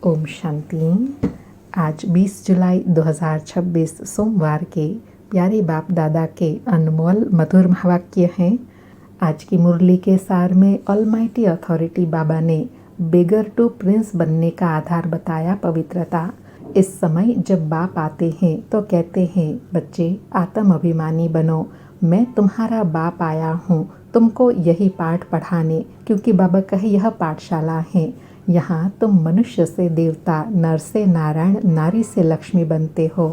ओम शांति। आज 20 जुलाई 2026 सोमवार के प्यारे बाप दादा के अनमोल मधुर महावाक्य हैं। आज की मुरली के सार में ऑलमाइटी अथॉरिटी बाबा ने बेगर टू प्रिंस बनने का आधार बताया पवित्रता। इस समय जब बाप आते हैं तो कहते हैं, बच्चे आत्म अभिमानी बनो, मैं तुम्हारा बाप आया हूँ तुमको यही पाठ पढ़ाने, क्योंकि बाबा कहे यह पाठशाला है। यहाँ तुम मनुष्य से देवता, नर से नारायण, नारी से लक्ष्मी बनते हो।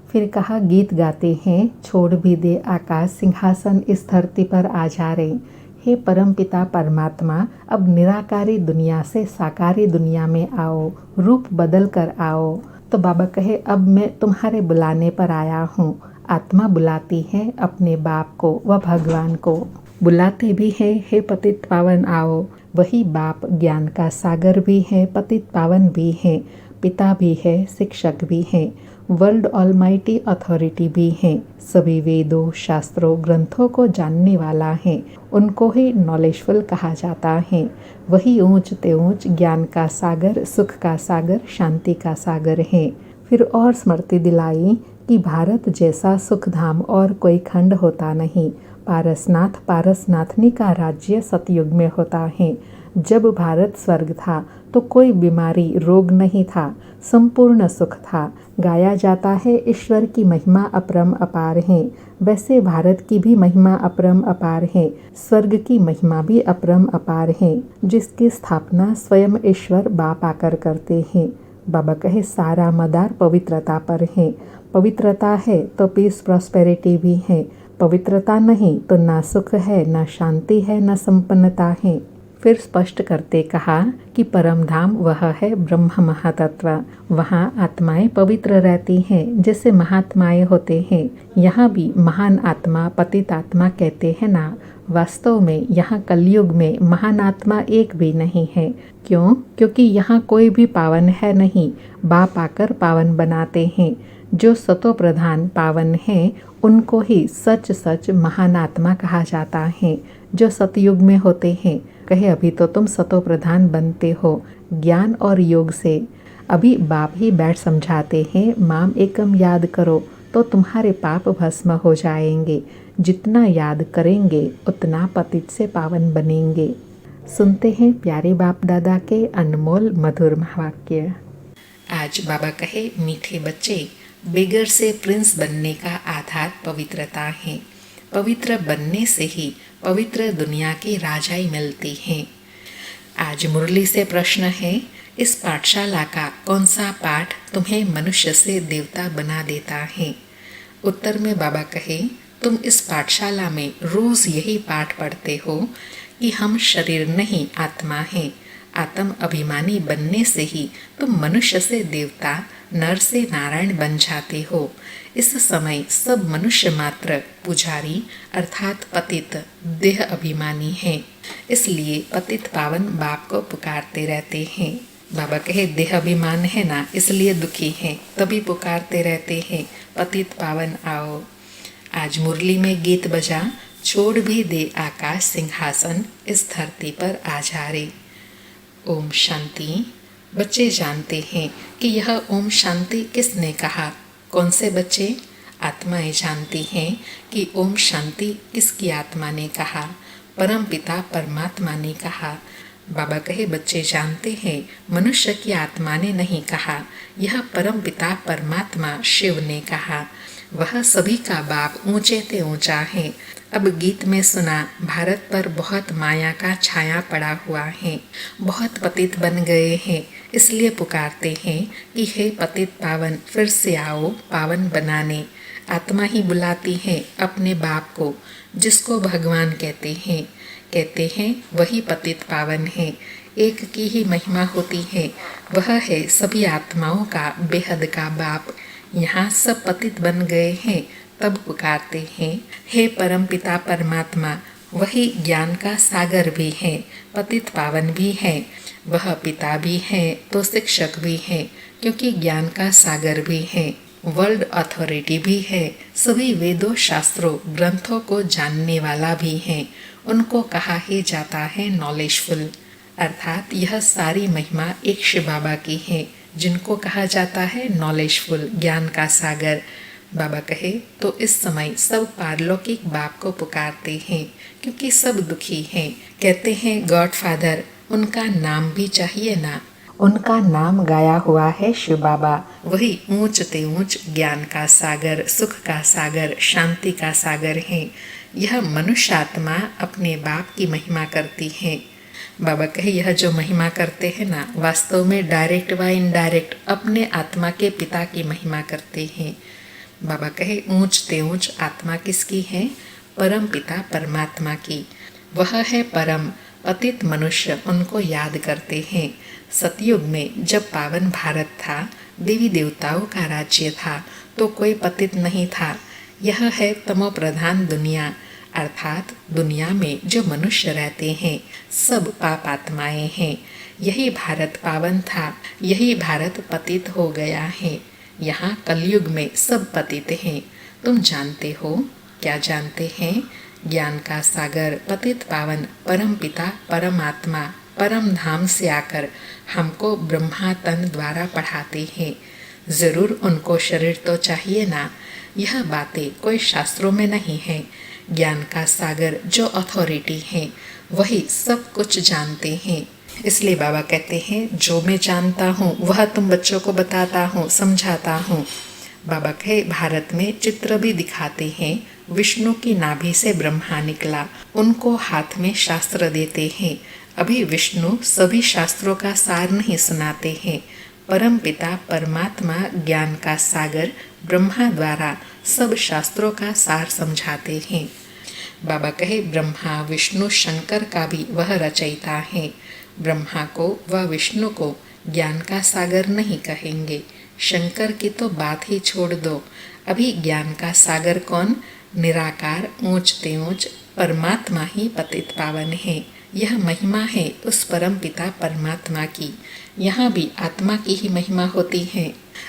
फिर कहा गीत गाते हैं, छोड़ भी दे आकाश सिंहासन, इस धरती पर आ जा रे। हे परमपिता परमात्मा, अब निराकारी दुनिया से साकारी दुनिया में आओ, रूप बदल कर आओ। तो बाबा कहे अब मैं तुम्हारे बुलाने पर आया हूँ। आत्मा बुलाती है अपने बाप को व भगवान को, बुलाते भी है, हे पतित पावन आओ। वही बाप ज्ञान का सागर भी है, पतित पावन भी है, पिता भी है, शिक्षक भी है, वर्ल्ड ऑलमाइटी अथॉरिटी भी है, सभी वेदों शास्त्रों ग्रंथों को जानने वाला है। उनको ही नॉलेजफुल कहा जाता है। वही ऊंच ते ऊंच ज्ञान का सागर, सुख का सागर, शांति का सागर है। फिर और स्मृति दिलाई कि भारत जैसा सुखधाम और कोई खंड होता नहीं। पारसनाथ पारसनाथनी का राज्य सतयुग में होता है। जब भारत स्वर्ग था तो कोई बीमारी रोग नहीं था, संपूर्ण सुख था। गाया जाता है ईश्वर की महिमा अपरम अपार है। वैसे भारत की भी महिमा अपरम अपार है, स्वर्ग की महिमा भी अपरम अपार है, जिसकी स्थापना स्वयं ईश्वर बाप आकर करते हैं। बाबा कहे सारा मदार पवित्रता पर है। पवित्रता है तो पीस प्रॉस्पेरिटी भी है, पवित्रता नहीं तो ना सुख है, ना शांति है, ना संपन्नता है। फिर स्पष्ट करते कहा कि परम धाम वह है ब्रह्म महातत्व। वहाँ आत्माएं पवित्र रहती हैं जैसे महात्माएं होते हैं। यहाँ भी महान आत्मा पतित आत्मा कहते हैं ना। वास्तव में यहाँ कलयुग में महान आत्मा एक भी नहीं है। क्यों? क्योंकि यहाँ कोई भी पावन है नहीं। बाप आकर पावन बनाते हैं। जो सतो प्रधान पावन हैं उनको ही सच सच महान आत्मा कहा जाता है। जो सतयुग में होते हैं, कहे अभी तो तुम सतो प्रधान बनते हो ज्ञान और योग से। अभी बाप ही बैठ समझाते हैं, माम एकम याद करो तो तुम्हारे पाप भस्म हो जाएंगे। जितना याद करेंगे उतना पतित से पावन बनेंगे। सुनते हैं प्यारे बाप दादा के अनमोल मधुर महावाक्य। आज बाबा कहे, मीठे बच्चे, बेगर से प्रिंस बनने का आधार पवित्रता है। पवित्र बनने से ही पवित्र दुनिया की राजाई मिलती है। आज मुरली से प्रश्न है, इस पाठशाला का कौन सा पाठ तुम्हें मनुष्य से देवता बना देता है? उत्तर में बाबा कहे, तुम इस पाठशाला में रोज यही पाठ पढ़ते हो कि हम शरीर नहीं आत्मा हैं। आत्म अभिमानी बनने से ही तुम मनुष्य से देवता, नर से नारायण बन जाते हो। इस समय सब मनुष्य मात्र पुजारी अर्थात पतित देह अभिमानी हैं। इसलिए पतित पावन बाप को पुकारते रहते हैं। बाबा कहे देह अभिमान है ना, इसलिए दुखी हैं, तभी पुकारते रहते हैं, पतित पावन आओ। आज मुरली में गीत बजा, छोड़ भी दे आकाश सिंहासन, इस धरती पर आ जा रे। ओम शांति। बच्चे जानते हैं कि यह ओम शांति किसने कहा? कौन से बच्चे? आत्माएं जानती हैं कि ओम शांति किसकी आत्मा ने कहा? परम पिता परमात्मा ने कहा। बाबा कहे बच्चे जानते हैं मनुष्य की आत्मा ने नहीं कहा, यह परम पिता परमात्मा शिव ने कहा। वह सभी का बाप ऊंचे ते ऊंचा है। अब गीत में सुना, भारत पर बहुत माया का छाया पड़ा हुआ है, बहुत पतित बन गए हैं, इसलिए पुकारते हैं कि हे पतित पावन फिर से आओ पावन बनाने। आत्मा ही बुलाती है अपने बाप को, जिसको भगवान कहते हैं वही पतित पावन है। एक की ही महिमा होती है, वह है सभी आत्माओं का बेहद का बाप। यहाँ सब पतित बन गए हैं, तब पुकारते हैं, हे परम पिता परमात्मा। वही ज्ञान का सागर भी है, पतित पावन भी है। वह पिता भी है तो शिक्षक भी है, क्योंकि ज्ञान का सागर भी है। वर्ल्ड अथॉरिटी भी है, सभी वेदों शास्त्रों ग्रंथों को जानने वाला भी है। उनको कहा ही जाता है नॉलेजफुल। अर्थात यह सारी महिमा एक शिव बाबा की है, जिनको कहा जाता है नॉलेजफुल, ज्ञान का सागर। बाबा कहे तो इस समय सब पारलौकिक बाप को पुकारते हैं, क्योंकि सब दुखी हैं। कहते हैं गॉड फादर, उनका नाम भी चाहिए ना। उनका नाम गाया हुआ है शिव बाबा, वही ऊंच ते ऊंच ज्ञान का सागर, सुख का सागर, शांति का सागर है। यह मनुष्य आत्मा अपने बाप की महिमा करती है। बाबा कहे यह जो महिमा करते हैं ना, वास्तव में डायरेक्ट व इनडायरेक्ट अपने आत्मा के पिता की महिमा करते हैं। बाबा कहे ऊंच ते ऊंच आत्मा किसकी है? परम पिता परमात्मा की। वह है परम, पतित मनुष्य उनको याद करते हैं। सतयुग में जब पावन भारत था, देवी देवताओं का राज्य था, तो कोई पतित नहीं था। यह है तमो प्रधान दुनिया, अर्थात दुनिया में जो मनुष्य रहते हैं सब पाप आत्माएं हैं। यही भारत पावन था, यही भारत पतित हो गया है। यहाँ कलयुग में सब पतित हैं। तुम जानते हो? क्या जानते हैं? ज्ञान का सागर, पतित पावन परम पिता परमात्मा परम धाम से आकर हमको ब्रह्मा तन द्वारा पढ़ाते हैं। जरूर उनको शरीर तो चाहिए ना। यह बातें कोई शास्त्रों में नहीं है। ज्ञान का सागर जो अथॉरिटी है वही सब कुछ जानते हैं। इसलिए बाबा कहते हैं जो मैं जानता हूँ वह तुम बच्चों को बताता हूँ, समझाता हूँ। बाबा कहे भारत में चित्र भी दिखाते हैं। विष्णु की नाभि से ब्रह्मा निकला, उनको हाथ में शास्त्र देते हैं। अभी विष्णु सभी शास्त्रों का सार नहीं सुनाते हैं। परम पिता परमात्मा ज्ञान का सागर ब्रह्मा द्वारा सब शास्त्रों का सार समझाते हैं। बाबा कहे ब्रह्मा विष्णु शंकर का भी वह रचयिता है। ब्रह्मा को व विष्णु को ज्ञान का सागर नहीं कहेंगे। शंकर की तो बात ही छोड़ दो। अभी ज्ञान का सागर कौन? निराकार ऊंच ते ऊंच परमात्मा ही पतित पावन है। यह महिमा है उस परम पिता परमात्मा की। यहाँ भी आत्मा की ही महिमा होती है।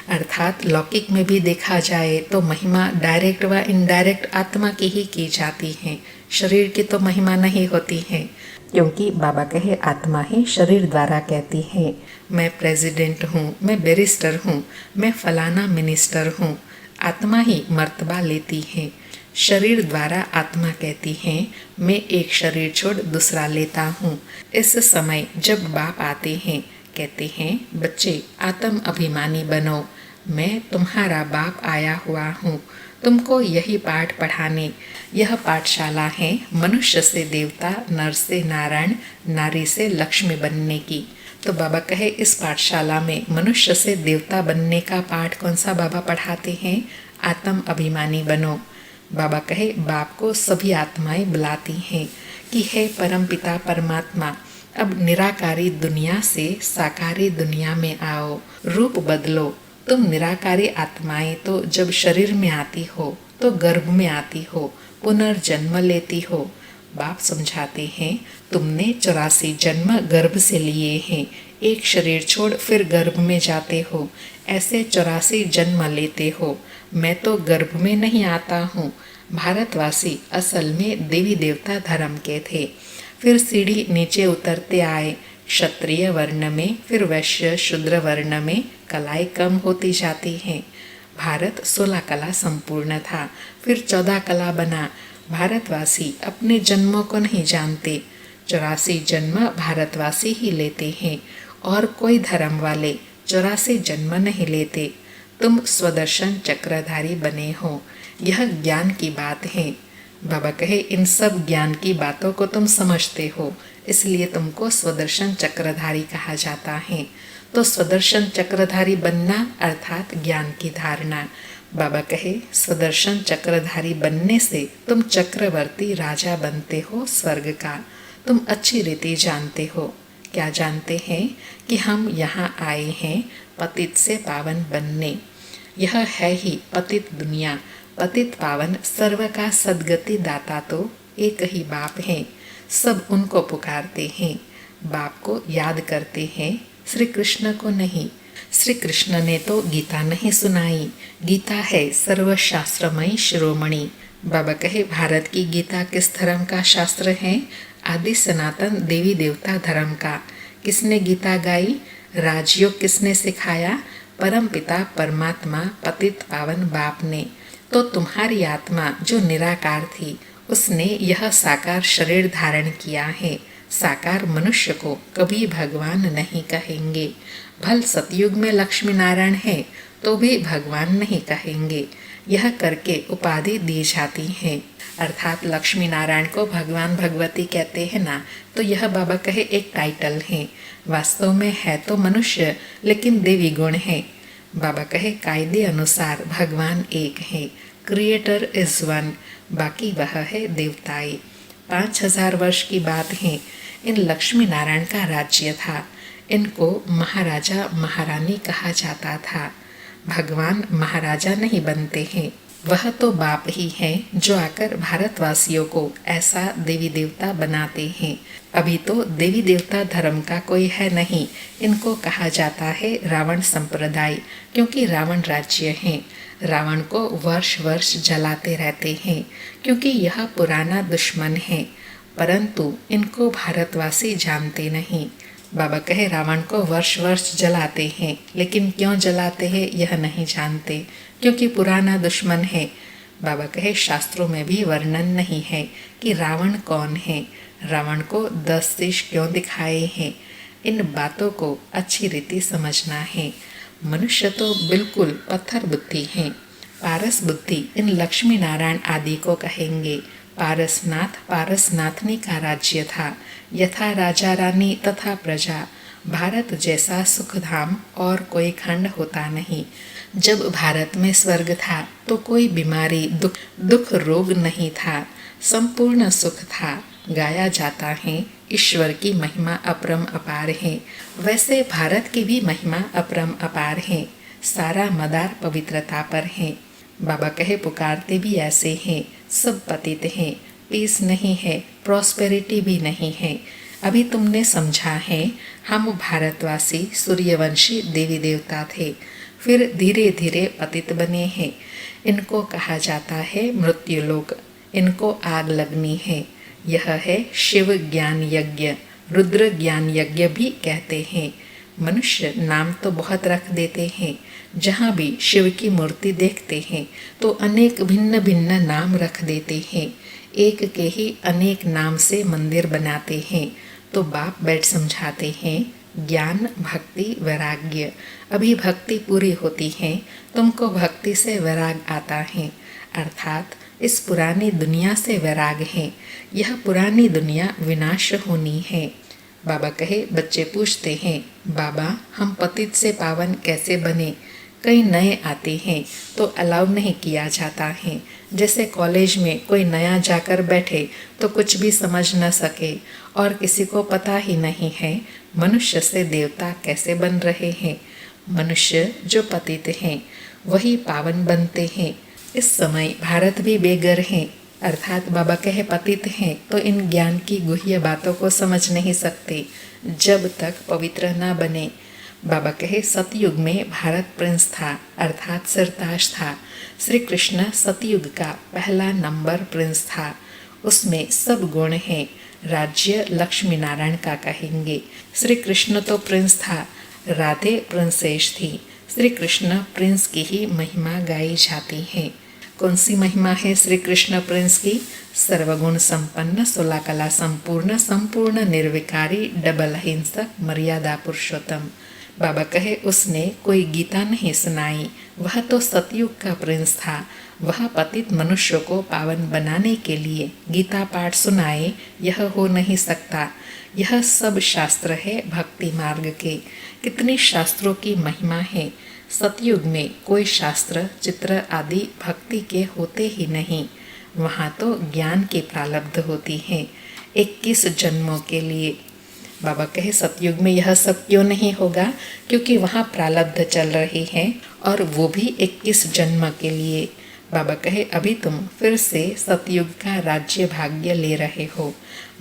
अर्थात लौकिक में भी देखा जाए तो महिमा डायरेक्ट व इनडायरेक्ट आत्मा की ही की जाती है। शरीर की तो महिमा नहीं होती है, क्योंकि बाबा कहे आत्मा ही शरीर द्वारा कहती है मैं प्रेसिडेंट हूँ, मैं बैरिस्टर हूँ, मैं फलाना मिनिस्टर हूँ। आत्मा ही मर्तबा लेती है। शरीर द्वारा आत्मा कहती है मैं एक शरीर छोड़ दूसरा लेता हूँ। इस समय जब बाप आते हैं, कहते हैं बच्चे आत्म अभिमानी बनो, मैं तुम्हारा बाप आया हुआ हूँ तुमको यही पाठ पढ़ाने। यह पाठशाला है मनुष्य से देवता, नर से नारायण, नारी से लक्ष्मी बनने की। तो बाबा कहे इस पाठशाला में मनुष्य से देवता बनने का पाठ कौन सा बाबा पढ़ाते हैं? आत्म अभिमानी बनो। बाबा कहे बाप को सभी आत्माएं बुलाती हैं कि हे परम पिता परमात्मा, अब निराकारी दुनिया से साकारी दुनिया में आओ, रूप बदलो। तुम निराकारी आत्माएं तो जब शरीर में आती हो तो गर्भ में आती हो, पुनर्जन्म लेती हो। बाप समझाते हैं तुमने 84 जन्म गर्भ से लिए हैं, एक शरीर छोड़ फिर गर्भ में जाते हो, ऐसे 84 जन्म लेते हो। मैं तो गर्भ में नहीं आता हूँ। भारतवासी असल में देवी देवता धर्म के थे, फिर सीढ़ी नीचे उतरते आए। क्षत्रिय वर्ण में, फिर वैश्य शूद्र वर्ण में कलाएं कम होती जाती हैं। भारत 16 कला संपूर्ण था, फिर 14 कला बना। भारतवासी अपने जन्मों को नहीं जानते। 84 जन्म भारतवासी ही लेते हैं और कोई धर्म वाले 84 जन्म नहीं लेते। तुम स्वदर्शन चक्रधारी बने हो, यह ज्ञान की बात है। बाबा कहे इन सब ज्ञान की बातों को तुम समझते हो, इसलिए तुमको स्वदर्शन चक्रधारी कहा जाता है। तो स्वदर्शन चक्रधारी बनना अर्थात ज्ञान की धारणा। बाबा कहे स्वदर्शन चक्रधारी बनने से तुम चक्रवर्ती राजा बनते हो स्वर्ग का। तुम अच्छी रीति जानते हो। क्या जानते हैं? कि हम यहाँ आए हैं पतित से पावन बनने। यह है ही पतित दुनिया। पतित पावन सर्व का सद्गति दाता तो एक ही बाप है। सब उनको पुकारते हैं, बाप को याद करते हैं, श्री कृष्ण को नहीं। श्री कृष्ण ने तो गीता नहीं सुनाई। गीता है सर्वशास्त्रमयी शिरोमणि। बाबा कहे भारत की गीता किस धर्म का शास्त्र है? आदि सनातन देवी देवता धर्म का। किसने गीता गाई? राजयोग किसने सिखाया? परम पिता परमात्मा पतित पावन बाप ने। तो तुम्हारी आत्मा जो निराकार थी उसने यह साकार शरीर धारण किया है। साकार मनुष्य को कभी भगवान नहीं कहेंगे। भल सतयुग में लक्ष्मी नारायण है तो भी भगवान नहीं कहेंगे। यह करके उपाधि दी जाती है, अर्थात लक्ष्मी नारायण को भगवान भगवती कहते हैं ना, तो यह बाबा कहे एक टाइटल है। वास्तव में है तो मनुष्य लेकिन देवी गुण है। बाबा कहे कायदे अनुसार भगवान एक है, क्रिएटर इज वन, बाकी वह है देवताएं। 5000 वर्ष की बात है। इन लक्ष्मी नारायण का राज्य था। इनको महाराजा महारानी कहा जाता था। भगवान महाराजा नहीं बनते हैं, वह तो बाप ही हैं जो आकर भारतवासियों को ऐसा देवी देवता बनाते हैं। अभी तो देवी देवता धर्म का कोई है नहीं। इनको कहा जाता है रावण संप्रदाय, क्योंकि रावण राज्य है। रावण को वर्ष वर्ष जलाते रहते हैं क्योंकि यह पुराना दुश्मन है, परंतु इनको भारतवासी जानते नहीं। बाबा कहे रावण को वर्ष वर्ष जलाते हैं, लेकिन क्यों जलाते हैं यह नहीं जानते, क्योंकि पुराना दुश्मन है। बाबा कहे शास्त्रों में भी वर्णन नहीं है कि रावण कौन है, रावण को 10 शीश क्यों दिखाए हैं। इन बातों को अच्छी रीति समझना है। मनुष्य तो बिल्कुल पत्थर बुद्धि है। पारस बुद्धि इन लक्ष्मी नारायण आदि को कहेंगे। पारसनाथ पारसनाथनी का राज्य था। यथा राजा रानी तथा प्रजा। भारत जैसा सुखधाम और कोई खंड होता नहीं। जब भारत में स्वर्ग था तो कोई बीमारी दुख रोग नहीं था, संपूर्ण सुख था। गाया जाता है ईश्वर की महिमा अपरम अपार है। वैसे भारत की भी महिमा अपरम अपार है। सारा मदार पवित्रता पर है। बाबा कहे पुकारते भी ऐसे हैं, सब पतित हैं, पीस नहीं है, प्रॉस्पेरिटी भी नहीं है। अभी तुमने समझा है हम भारतवासी सूर्यवंशी देवी देवता थे, फिर धीरे धीरे पतित बने हैं। इनको कहा जाता है मृत्युलोक। इनको आग लगनी है। यह है शिव ज्ञान यज्ञ, रुद्र ज्ञान यज्ञ भी कहते हैं। मनुष्य नाम तो बहुत रख देते हैं। जहाँ भी शिव की मूर्ति देखते हैं तो अनेक भिन्न भिन्न नाम रख देते हैं। एक के ही अनेक नाम से मंदिर बनाते हैं। तो बाप बैठ समझाते हैं ज्ञान भक्ति वैराग्य। अभी भक्ति पूरी होती है, तुमको भक्ति से वैराग आता है, अर्थात इस पुरानी दुनिया से वैराग है। यह पुरानी दुनिया विनाश होनी है। बाबा कहे बच्चे पूछते हैं बाबा हम पतित से पावन कैसे बने? कई नए आते हैं तो अलाउ नहीं किया जाता है। जैसे कॉलेज में कोई नया जाकर बैठे तो कुछ भी समझ न सके और किसी को पता ही नहीं है मनुष्य से देवता कैसे बन रहे हैं। मनुष्य जो पतित हैं वही पावन बनते हैं। इस समय भारत भी बेघर है, अर्थात बाबा कहे पतित हैं तो इन ज्ञान की गुह्य बातों को समझ नहीं सकते जब तक पवित्र न बने। बाबा कहे सतयुग में भारत प्रिंस था, अर्थात सिरताज था। श्री कृष्ण सतयुग का पहला नंबर प्रिंस था। उसमें सब गुण हैं। राज्य लक्ष्मी नारायण का कहेंगे। श्री कृष्ण तो प्रिंस था, राधे प्रिंसेस थी। श्री कृष्ण प्रिंस की ही महिमा गाई जाती है। कौन सी महिमा है श्री कृष्ण प्रिंस की? सर्वगुण संपन्न, 16 कला संपूर्ण, संपूर्ण निर्विकारी, डबल हिंसक, मर्यादा पुरुषोत्तम। बाबा कहे उसने कोई गीता नहीं सुनाई, वह तो सतयुग का प्रिंस था। वह पतित मनुष्य को पावन बनाने के लिए गीता पाठ सुनाए, यह हो नहीं सकता। यह सब शास्त्र है भक्ति मार्ग के। कितनी शास्त्रों की महिमा है। सतयुग में कोई शास्त्र चित्र आदि भक्ति के होते ही नहीं। वहाँ तो ज्ञान की प्रारब्ध होती है 21 जन्मों के लिए। बाबा कहे सतयुग में यह सब क्यों नहीं होगा? क्योंकि वहाँ प्रारब्ध चल रही है और वो भी 21 जन्म के लिए। बाबा कहे अभी तुम फिर से सतयुग का राज्य भाग्य ले रहे हो।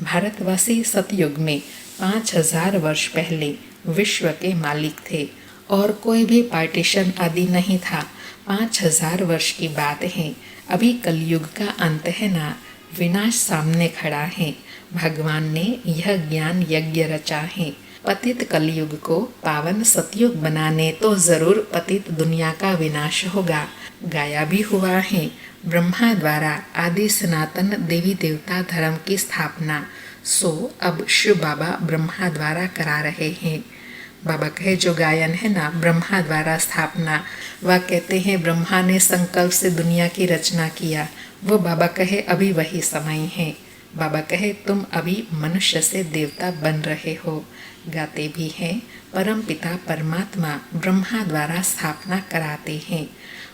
भारतवासी सतयुग में 5000 वर्ष पहले विश्व के मालिक थे और कोई भी पार्टीशन आदि नहीं था। 5000 वर्ष की बात है। अभी कलयुग का अंत है ना, विनाश सामने खड़ा है। भगवान ने यह ज्ञान यज्ञ रचा है। पतित कलयुग को पावन सतयुग बनाने तो जरूर पतित दुनिया का विनाश होगा। गाया भी हुआ है, ब्रह्मा द्वारा आदि सनातन देवी देवता धर्म की स्थापना सो अब शिव बाबा ब्रह्मा द्वारा करा रहे हैं। बाबा कहे जो गायन है ना, ब्रह्मा द्वारा स्थापना, वह कहते हैं ब्रह्मा ने संकल्प से दुनिया की रचना किया, वो बाबा कहे अभी वही समय है। बाबा कहे तुम अभी मनुष्य से देवता बन रहे हो। गाते भी हैं परम पिता परमात्मा ब्रह्मा द्वारा स्थापना कराते हैं।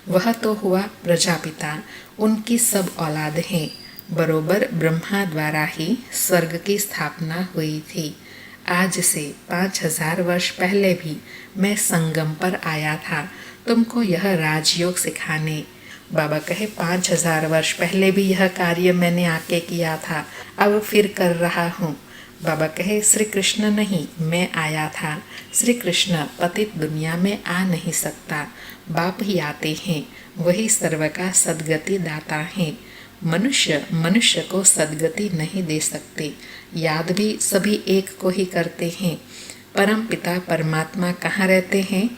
वह तो हुआ प्रजापिता, उनकी सब औलाद हैं। बरोबर ब्रह्मा द्वारा ही स्वर्ग की स्थापना हुई थी। आज से 5000 वर्ष पहले भी मैं संगम पर आया था तुमको यह राजयोग सिखाने। बाबा कहे 5000 वर्ष पहले भी यह कार्य मैंने आके किया था, अब फिर कर रहा हूँ। बाबा कहे श्री कृष्ण नहीं, मैं आया था। श्री कृष्ण पतित दुनिया में आ नहीं सकता, बाप ही आते हैं, वही सर्व का सद्गति दाता हैं। मनुष्य को सद्गति नहीं दे सकते, याद भी सभी एक को ही करते हैं। परम पिता परमात्मा कहाँ रहते हैं?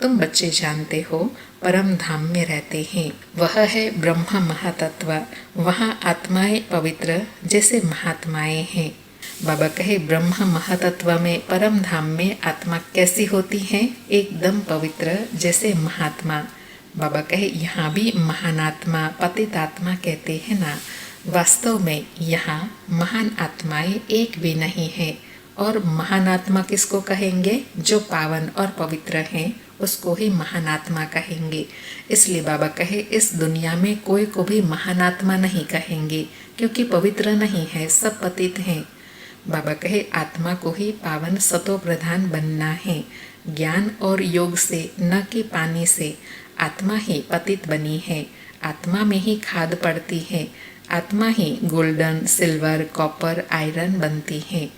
तुम बच्चे जानते हो, परम धाम में रहते हैं। वह है ब्रह्म महातत्व, वहाँ आत्माएं पवित्र जैसे महात्माएं हैं। बाबा कहे ब्रह्म महातत्व में परम धाम में आत्मा कैसी होती है? एकदम पवित्र जैसे महात्मा। बाबा कहे यहाँ भी महान आत्मा पतित आत्मा कहते हैं ना, वास्तव में यहाँ महान आत्माएं एक भी नहीं है। और महान आत्मा किसको कहेंगे? जो पावन और पवित्र हैं उसको ही महान आत्मा कहेंगे। इसलिए बाबा कहे इस दुनिया में कोई को भी महान आत्मा नहीं कहेंगे, क्योंकि पवित्र नहीं है, सब पतित हैं। बाबा कहे आत्मा को ही पावन सतो प्रधान बनना है, ज्ञान और योग से, न कि पानी से। आत्मा ही पतित बनी है, आत्मा में ही खाद पड़ती है, आत्मा ही गोल्डन, सिल्वर, कॉपर, आयरन बनती है,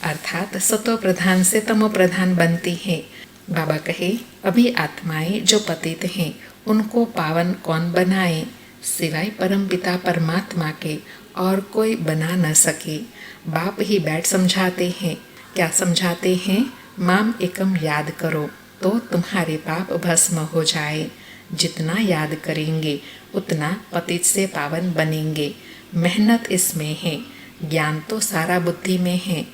अर्थात सतो प्रधान से तमो प्रधान बनती है। बाबा कहे अभी आत्माएं जो पतित हैं उनको पावन कौन बनाए? सिवाय परमपिता परमात्मा के और कोई बना न सके। बाप ही बैठ समझाते हैं। क्या समझाते हैं? माम एकम याद करो तो तुम्हारे पाप भस्म हो जाए। जितना याद करेंगे उतना पतित से पावन बनेंगे। मेहनत इसमें है, ज्ञान तो सारा बुद्धि में है।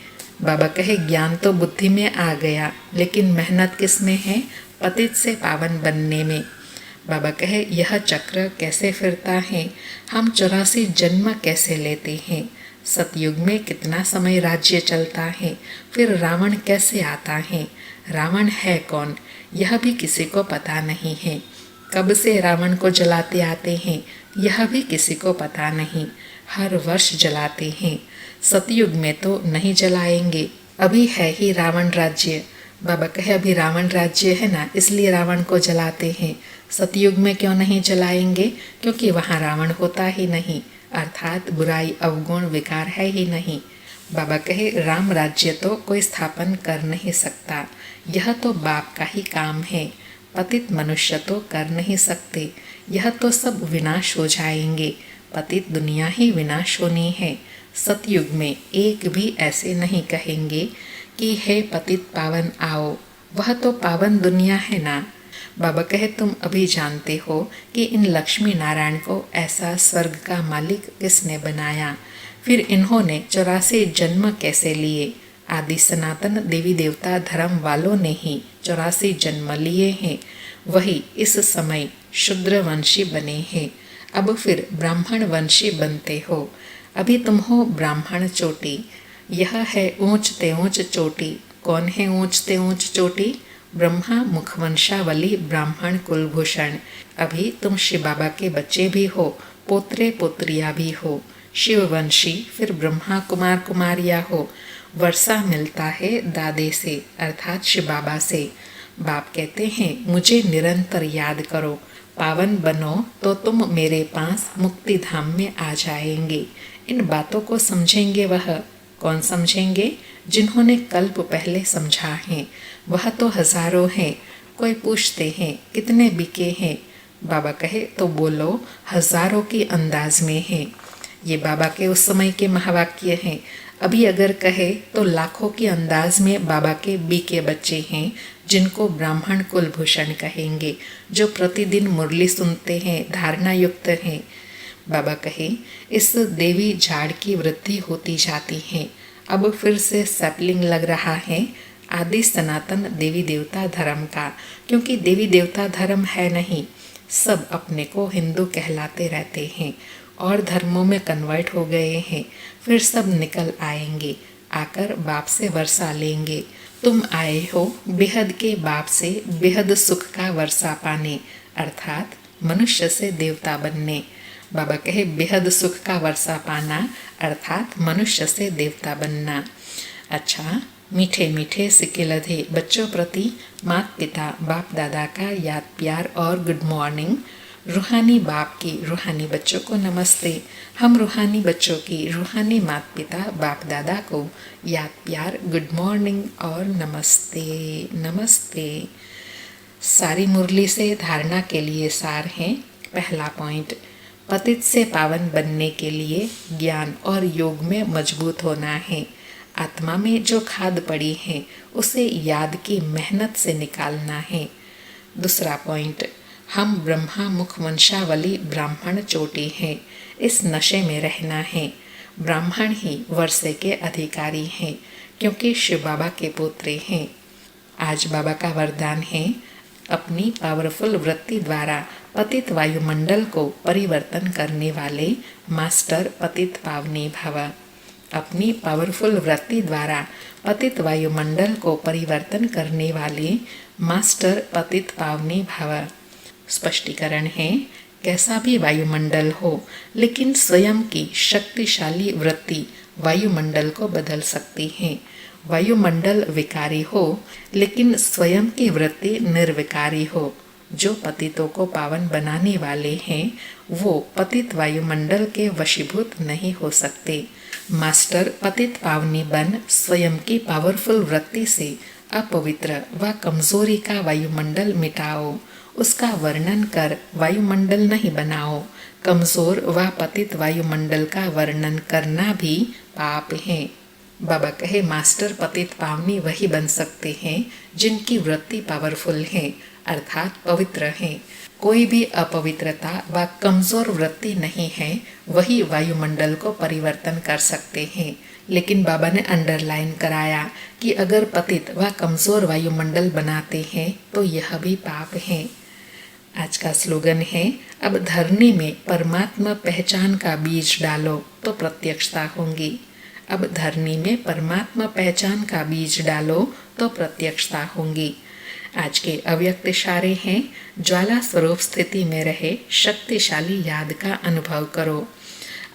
बाबा कहे ज्ञान तो बुद्धि में आ गया, लेकिन मेहनत किस में है? पतित से पावन बनने में। बाबा कहे यह चक्र कैसे फिरता है? हम 84 जन्म कैसे लेते हैं? सतयुग में कितना समय राज्य चलता है? फिर रावण कैसे आता है? रावण है कौन? यह भी किसी को पता नहीं है। कब से रावण को जलाते आते हैं यह भी किसी को पता नहीं। हर वर्ष जलाते हैं। सतयुग में तो नहीं जलाएंगे, अभी है ही रावण राज्य। बाबा कहे अभी रावण राज्य है ना, इसलिए रावण को जलाते हैं। सतयुग में क्यों नहीं जलाएंगे? क्योंकि वहाँ रावण होता ही नहीं, अर्थात बुराई अवगुण विकार है ही नहीं। बाबा कहे राम राज्य तो कोई स्थापन कर नहीं सकता, यह तो बाप का ही काम है। पतित मनुष्य तो कर नहीं सकते, यह तो सब विनाश हो जाएंगे। पतित दुनिया ही विनाश होनी है। सतयुग में एक भी ऐसे नहीं कहेंगे कि हे पतित पावन आओ, वह तो पावन दुनिया है ना। बाबा कहे तुम अभी जानते हो कि इन लक्ष्मी नारायण को ऐसा स्वर्ग का मालिक किसने बनाया? फिर इन्होंने 84 जन्म कैसे लिए? आदि सनातन देवी देवता धर्म वालों ने ही 84 जन्म लिए हैं। वही इस समय शूद्र वंशी बने हैं, अब फिर ब्राह्मण वंशी बनते हो। अभी तुम हो ब्राह्मण चोटी, यह है ऊंचते ऊंच चोटी। कौन है ऊंचते ऊंच चोटी? ब्रह्मा मुखवंशावली ब्राह्मण कुलभूषण। अभी तुम शिव बाबा के बच्चे भी हो, पोत्रे पोत्रिया भी हो। शिववंशी फिर ब्रह्मा कुमार कुमारिया हो। वर्षा मिलता है दादे से, अर्थात शिव बाबा से। बाप कहते हैं मुझे निरंतर याद करो, पावन बनो तो तुम मेरे पास मुक्ति धाम में आ जाएंगे। इन बातों को समझेंगे वह कौन समझेंगे? जिन्होंने कल्प पहले समझा है। वह तो हजारों हैं। कोई पूछते हैं कितने बिके हैं? बाबा कहे तो बोलो हजारों की अंदाज में है। ये बाबा के उस समय के महावाक्य हैं। अभी अगर कहे तो लाखों के अंदाज में बाबा के बी के बच्चे हैं जिनको ब्राह्मण कुलभूषण कहेंगे, जो प्रतिदिन मुरली सुनते हैं, धारणा युक्त हैं। बाबा कहे इस देवी झाड़ की वृद्धि होती जाती है, अब फिर से सैपलिंग लग रहा है आदि सनातन देवी देवता धर्म का, क्योंकि देवी देवता धर्म है नहीं, सब अपने को हिंदू कहलाते रहते हैं और धर्मों में कन्वर्ट हो गए हैं, फिर सब निकल आएंगे, आकर बाप से वर्षा लेंगे। तुम आए हो बेहद के बाप से बेहद सुख का वर्षा पाने, अर्थात मनुष्य से देवता बनने। बाबा कहे बेहद सुख का वर्षा पाना अर्थात मनुष्य से देवता बनना। अच्छा, मीठे मीठे सिक्के लधे बच्चों प्रति माता पिता बाप दादा का याद प्यार और गुड मॉर्निंग। रूहानी बाप की रूहानी बच्चों को नमस्ते। हम रूहानी बच्चों की रूहानी माता पिता बाप दादा को याद प्यार गुड मॉर्निंग और नमस्ते नमस्ते। सारी मुरली से धारणा के लिए सार है। पहला पॉइंट, पतित से पावन बनने के लिए ज्ञान और योग में मजबूत होना है। आत्मा में जो खाद पड़ी है उसे याद की मेहनत से निकालना है। दूसरा पॉइंट, हम ब्रह्मा मुख वंशावली ब्राह्मण चोटी हैं, इस नशे में रहना है। ब्राह्मण ही वर्षे के अधिकारी हैं क्योंकि शिव बाबा के पुत्र हैं। आज बाबा का वरदान है, अपनी पावरफुल वृत्ति द्वारा पतित वायुमंडल को परिवर्तन करने वाले मास्टर पतित पावनी भव। अपनी पावरफुल वृत्ति द्वारा पतित वायुमंडल को परिवर्तन करने वाले मास्टर पतित पावनी भव। स्पष्टीकरण है, कैसा भी वायुमंडल हो लेकिन स्वयं की शक्तिशाली वृत्ति वायुमंडल को बदल सकती है। वायुमंडल विकारी हो लेकिन स्वयं की वृत्ति निर्विकारी हो। जो पतितों को पावन बनाने वाले हैं वो पतित वायुमंडल के वशीभूत नहीं हो सकते। मास्टर पतित पावनी बन स्वयं की पावरफुल वृत्ति से अपवित्र व कमजोरी का वायुमंडल मिटाओ। उसका वर्णन कर वायुमंडल नहीं बनाओ। कमजोर व पतित वायुमंडल का वर्णन करना भी पाप है। बाबा कहे मास्टर पतित पावनी वही बन सकते हैं जिनकी वृत्ति पावरफुल है, अर्थात पवित्र है। कोई भी अपवित्रता व कमजोर वृत्ति नहीं है, वही वायुमंडल को परिवर्तन कर सकते हैं। लेकिन बाबा ने अंडरलाइन कराया कि अगर पतित व कमजोर वायुमंडल बनाते हैं तो यह भी पाप है। आज का स्लोगन है, अब धरनी में परमात्मा पहचान का बीज डालो तो प्रत्यक्षता होगी। अब धरनी में परमात्मा पहचान का बीज डालो तो प्रत्यक्षता होगी। आज के अव्यक्त इशारे हैं, ज्वाला स्वरूप स्थिति में रहे शक्तिशाली याद का अनुभव करो।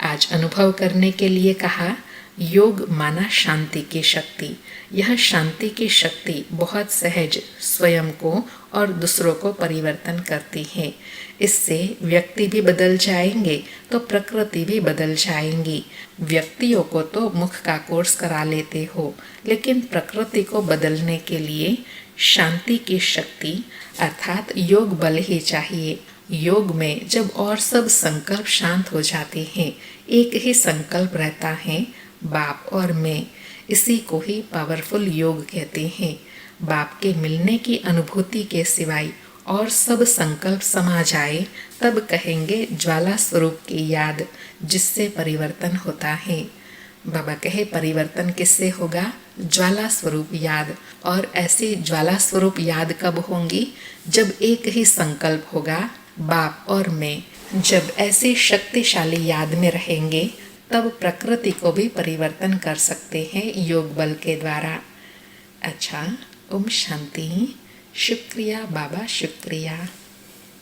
आज अनुभव करने के लिए कहा, योग माना शांति की शक्ति। यह शांति की शक्ति बहुत सहज स्वयं को और दूसरों को परिवर्तन करती है। इससे व्यक्ति भी बदल जाएंगे तो प्रकृति भी बदल जाएंगी। व्यक्तियों को तो मुख का कोर्स करा लेते हो, लेकिन प्रकृति को बदलने के लिए शांति की शक्ति अर्थात योग बल ही चाहिए। योग में जब और सब संकल्प शांत हो जाते हैं, एक ही संकल्प रहता है, बाप और मैं। इसी को ही पावरफुल योग कहते हैं। बाप के मिलने की अनुभूति के सिवाय और सब संकल्प समा जाए तब कहेंगे ज्वाला स्वरूप की याद, जिससे परिवर्तन होता है। बाबा कहे परिवर्तन किससे होगा? ज्वाला स्वरूप याद। और ऐसी ज्वाला स्वरूप याद कब होंगी? जब एक ही संकल्प होगा, बाप और मैं। जब ऐसी शक्तिशाली याद में रहेंगे तब प्रकृति को भी परिवर्तन कर सकते हैं योग बल के द्वारा। अच्छा, ओम शांति। शुक्रिया बाबा, शुक्रिया।